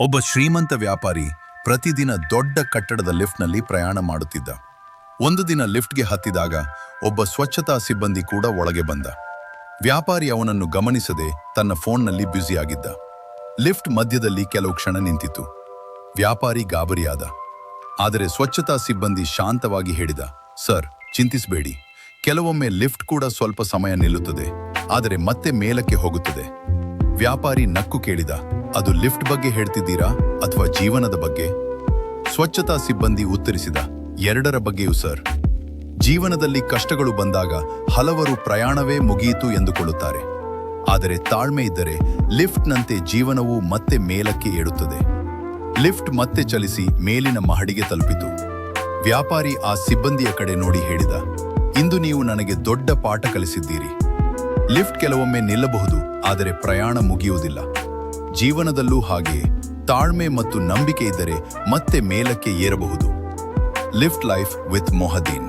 ಒಬ್ಬ ಶ್ರೀಮಂತ ವ್ಯಾಪಾರಿ ಪ್ರತಿದಿನ ದೊಡ್ಡ ಕಟ್ಟಡದ ಲಿಫ್ಟ್ನಲ್ಲಿ ಪ್ರಯಾಣ ಮಾಡುತ್ತಿದ್ದ. ಒಂದು ದಿನ ಲಿಫ್ಟ್ಗೆ ಹತ್ತಿದಾಗ ಒಬ್ಬ ಸ್ವಚ್ಛತಾ ಸಿಬ್ಬಂದಿ ಕೂಡ ಒಳಗೆ ಬಂದ. ವ್ಯಾಪಾರಿ ಅವನನ್ನು ಗಮನಿಸದೆ ತನ್ನ ಫೋನ್ನಲ್ಲಿ ಬ್ಯುಸಿಯಾಗಿದ್ದ. ಲಿಫ್ಟ್ ಮಧ್ಯದಲ್ಲಿ ಕೆಲವು ಕ್ಷಣ ನಿಂತಿತು. ವ್ಯಾಪಾರಿ ಗಾಬರಿಯಾದ. ಆದರೆ ಸ್ವಚ್ಛತಾ ಸಿಬ್ಬಂದಿ ಶಾಂತವಾಗಿ ಹೇಳಿದ, ಸರ್, ಚಿಂತಿಸಬೇಡಿ, ಕೆಲವೊಮ್ಮೆ ಲಿಫ್ಟ್ ಕೂಡ ಸ್ವಲ್ಪ ಸಮಯ ನಿಲ್ಲುತ್ತದೆ, ಆದರೆ ಮತ್ತೆ ಮೇಲಕ್ಕೆ ಹೋಗುತ್ತದೆ. ವ್ಯಾಪಾರಿ ನಕ್ಕು ಕೇಳಿದ, ಅದು ಲಿಫ್ಟ್ ಬಗ್ಗೆ ಹೇಳ್ತಿದ್ದೀರಾ ಅಥವಾ ಜೀವನದ ಬಗ್ಗೆ? ಸ್ವಚ್ಛತಾ ಸಿಬ್ಬಂದಿ ಉತ್ತರಿಸಿದ, ಎರಡರ ಬಗ್ಗೆಯೂ ಸರ್. ಜೀವನದಲ್ಲಿ ಕಷ್ಟಗಳು ಬಂದಾಗ ಹಲವರು ಪ್ರಯಾಣವೇ ಮುಗಿಯಿತು ಎಂದುಕೊಳ್ಳುತ್ತಾರೆ. ಆದರೆ ತಾಳ್ಮೆ ಇದ್ದರೆ ಲಿಫ್ಟ್ನಂತೆ ಜೀವನವೂ ಮತ್ತೆ ಮೇಲಕ್ಕೆ ಏಳುತ್ತದೆ. ಲಿಫ್ಟ್ ಮತ್ತೆ ಚಲಿಸಿ ಮೇಲಿನ ಮಹಡಿಗೆ ತಲುಪಿತು. ವ್ಯಾಪಾರಿ ಆ ಸಿಬ್ಬಂದಿಯ ಕಡೆ ನೋಡಿ ಹೇಳಿದ, ಇಂದು ನೀವು ನನಗೆ ದೊಡ್ಡ ಪಾಠ ಕಲಿಸಿದ್ದೀರಿ. ಲಿಫ್ಟ್ ಕೆಲವೊಮ್ಮೆ ನಿಲ್ಲಬಹುದು, ಆದರೆ ಪ್ರಯಾಣ ಮುಗಿಯುವುದಿಲ್ಲ. ಜೀವನದಲ್ಲೂ ಹಾಗೆಯೇ ತಾಳ್ಮೆ ಮತ್ತು ನಂಬಿಕೆ ಇದ್ದರೆ ಮತ್ತೆ ಮೇಲಕ್ಕೆ ಏರಬಹುದು. Lift life with ಮೊಹದ್ದೀನ್.